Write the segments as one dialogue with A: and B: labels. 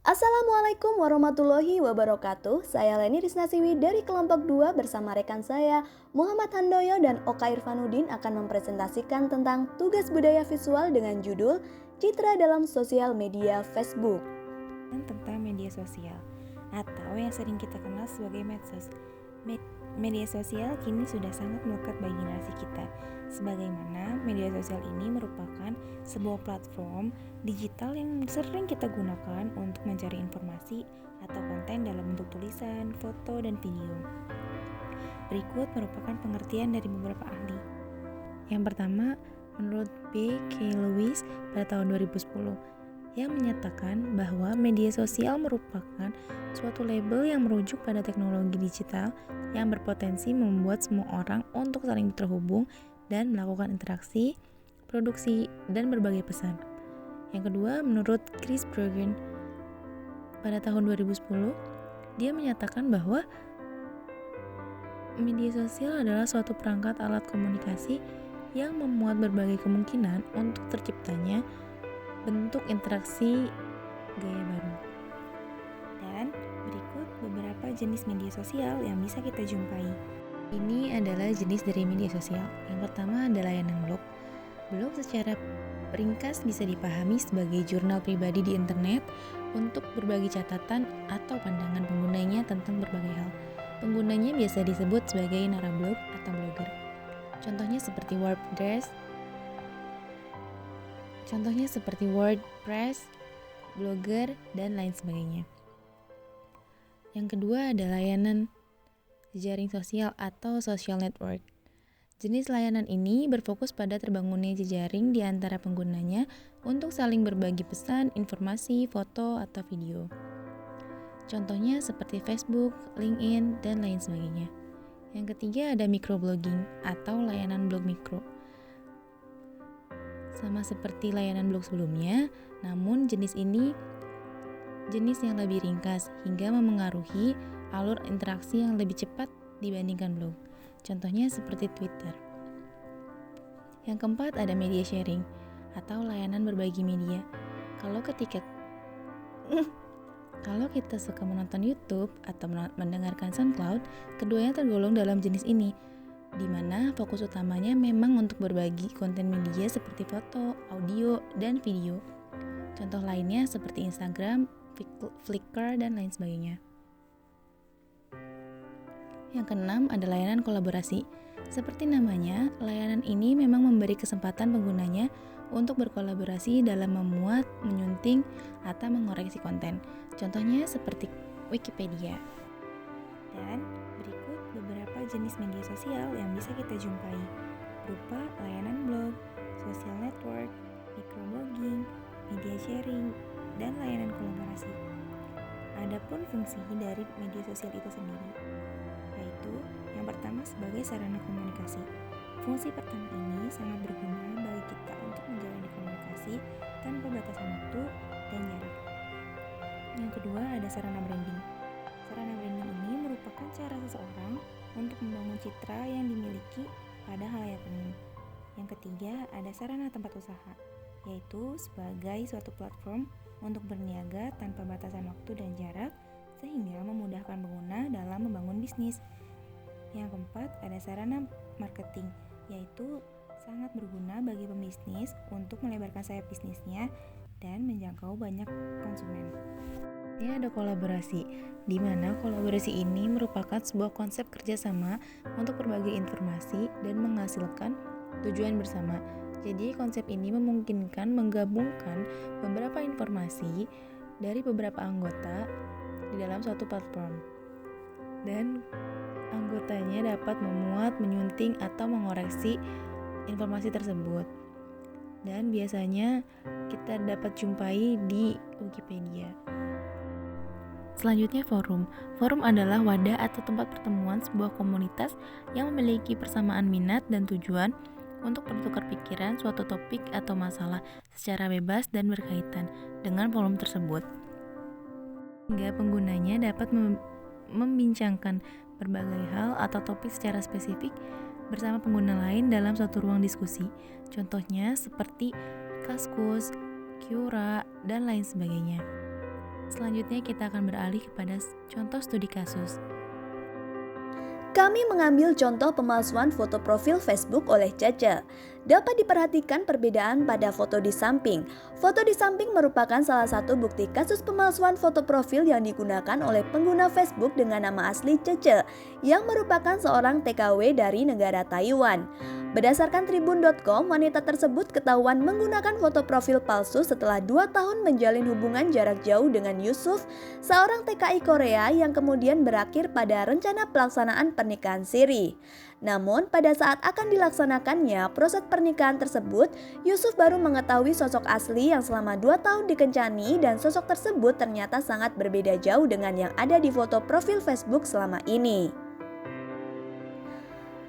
A: Assalamualaikum warahmatullahi wabarakatuh. Saya Leni Risnasiwi dari kelompok 2 bersama rekan saya Muhammad Handoyo dan Oka Irfanuddin akan mempresentasikan tentang tugas budaya visual dengan judul Citra dalam Sosial Media Facebook.
B: Tentang media sosial atau yang sering kita kenal sebagai medsos. Media sosial kini sudah sangat melekat bagi generasi kita. Sebagaimana media sosial ini merupakan sebuah platform digital yang sering kita gunakan untuk mencari informasi atau konten dalam bentuk tulisan, foto, dan video. Berikut merupakan pengertian dari beberapa ahli. Yang pertama, menurut B. K. Lewis pada tahun 2010, yang menyatakan bahwa media sosial merupakan suatu label yang merujuk pada teknologi digital yang berpotensi membuat semua orang untuk saling terhubung dan melakukan interaksi, produksi, dan berbagai pesan. Yang kedua, menurut Chris Brogan pada tahun 2010, dia menyatakan bahwa media sosial adalah suatu perangkat alat komunikasi yang memuat berbagai kemungkinan untuk terciptanya bentuk interaksi gaya baru. Dan berikut beberapa jenis media sosial yang bisa kita jumpai. Ini adalah jenis dari media sosial. Yang pertama adalah layanan blog. Blog secara ringkas bisa dipahami sebagai jurnal pribadi di internet untuk berbagi catatan atau pandangan penggunanya tentang berbagai hal. Penggunanya biasa disebut sebagai narablog atau blogger. Contohnya seperti WordPress, Blogger, dan lain sebagainya. Yang kedua ada layanan jejaring sosial atau social network. Jenis layanan ini berfokus pada terbangunnya jejaring di antara penggunanya untuk saling berbagi pesan, informasi, foto, atau video. Contohnya seperti Facebook, LinkedIn, dan lain sebagainya. Yang ketiga ada microblogging atau layanan blog mikro. Sama seperti layanan blog sebelumnya, namun jenis ini jenis yang lebih ringkas hingga memengaruhi alur interaksi yang lebih cepat dibandingkan blog. Contohnya seperti Twitter. Yang keempat ada media sharing atau layanan berbagi media. Kalau kita suka menonton YouTube atau mendengarkan SoundCloud, keduanya tergolong dalam jenis ini, di mana fokus utamanya memang untuk berbagi konten media seperti foto, audio, dan video. Contoh lainnya seperti Instagram, Flickr, dan lain sebagainya. Yang keenam ada layanan kolaborasi. Seperti namanya, layanan ini memang memberi kesempatan penggunanya untuk berkolaborasi dalam memuat, menyunting, atau mengoreksi konten. Contohnya seperti Wikipedia. Dan berikut beberapa jenis media sosial yang bisa kita jumpai, berupa layanan blog, social network, microblogging, media sharing, dan layanan kolaborasi. Adapun fungsi dari media sosial itu sendiri, yaitu yang pertama sebagai sarana komunikasi. Fungsi pertama ini sangat berguna bagi kita untuk menjalani komunikasi tanpa batasan waktu dan jarak. Yang kedua ada sarana branding. Sarana branding ini merupakan cara seseorang untuk membangun citra yang dimiliki pada halayak umum. Yang ketiga ada sarana tempat usaha, yaitu sebagai suatu platform untuk berniaga tanpa batasan waktu dan jarak sehingga memudahkan pengguna dalam membangun bisnis. Yang keempat ada sarana marketing, yaitu sangat berguna bagi pembisnis untuk melebarkan sayap bisnisnya dan menjangkau banyak konsumen. Ini ada kolaborasi, di mana kolaborasi ini merupakan sebuah konsep kerjasama untuk berbagi informasi dan menghasilkan tujuan bersama. Jadi konsep ini memungkinkan menggabungkan beberapa informasi dari beberapa anggota di dalam suatu platform. Dan anggotanya dapat memuat, menyunting, atau mengoreksi informasi tersebut. Dan biasanya kita dapat jumpai di Wikipedia. Selanjutnya forum. Forum adalah wadah atau tempat pertemuan sebuah komunitas yang memiliki persamaan minat dan tujuan untuk bertukar pikiran suatu topik atau masalah secara bebas dan berkaitan dengan forum tersebut. Hingga penggunanya dapat membincangkan berbagai hal atau topik secara spesifik bersama pengguna lain dalam suatu ruang diskusi. Contohnya seperti Kaskus, Quora, dan lain sebagainya. Selanjutnya kita akan beralih kepada contoh studi kasus.
A: Kami mengambil contoh pemalsuan foto profil Facebook oleh Caca. Dapat diperhatikan perbedaan pada foto di samping. Foto di samping merupakan salah satu bukti kasus pemalsuan foto profil yang digunakan oleh pengguna Facebook dengan nama asli Caca, yang merupakan seorang TKW dari negara Taiwan. Berdasarkan Tribun.com, wanita tersebut ketahuan menggunakan foto profil palsu setelah 2 tahun menjalin hubungan jarak jauh dengan Yusuf, seorang TKI Korea yang kemudian berakhir pada rencana pelaksanaan pernikahan siri. Namun pada saat akan dilaksanakannya proses pernikahan tersebut, Yusuf baru mengetahui sosok asli yang selama 2 tahun dikencani, dan sosok tersebut ternyata sangat berbeda jauh dengan yang ada di foto profil Facebook selama ini.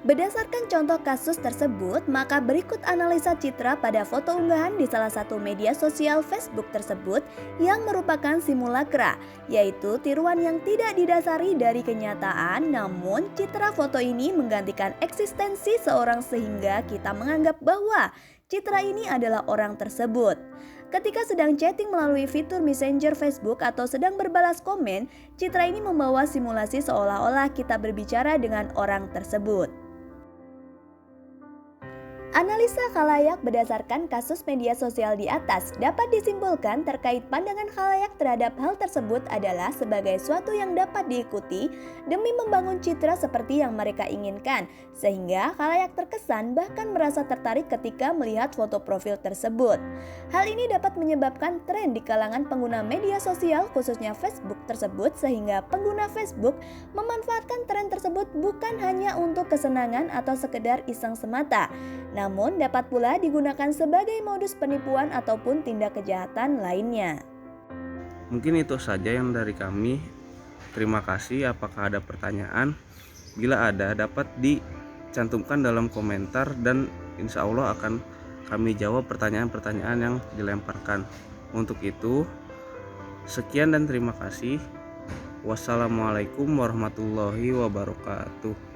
A: Berdasarkan contoh kasus tersebut, maka berikut analisa citra pada foto unggahan di salah satu media sosial Facebook tersebut yang merupakan simulakra, yaitu tiruan yang tidak didasari dari kenyataan, namun citra foto ini menggantikan eksistensi seorang sehingga kita menganggap bahwa citra ini adalah orang tersebut. Ketika sedang chatting melalui fitur Messenger Facebook atau sedang berbalas komen, citra ini membawa simulasi seolah-olah kita berbicara dengan orang tersebut. Analisa khalayak berdasarkan kasus media sosial di atas dapat disimpulkan terkait pandangan khalayak terhadap hal tersebut adalah sebagai suatu yang dapat diikuti demi membangun citra seperti yang mereka inginkan, sehingga khalayak terkesan bahkan merasa tertarik ketika melihat foto profil tersebut. Hal ini dapat menyebabkan tren di kalangan pengguna media sosial khususnya Facebook tersebut, sehingga pengguna Facebook memanfaatkan tren tersebut bukan hanya untuk kesenangan atau sekedar iseng semata, namun dapat pula digunakan sebagai modus penipuan ataupun tindak kejahatan lainnya.
C: Mungkin itu saja yang dari kami. Terima kasih. Apakah ada pertanyaan? Bila ada, dapat dicantumkan dalam komentar dan insya Allah akan kami jawab pertanyaan-pertanyaan yang dilemparkan. Untuk itu, sekian dan terima kasih. Wassalamualaikum warahmatullahi wabarakatuh.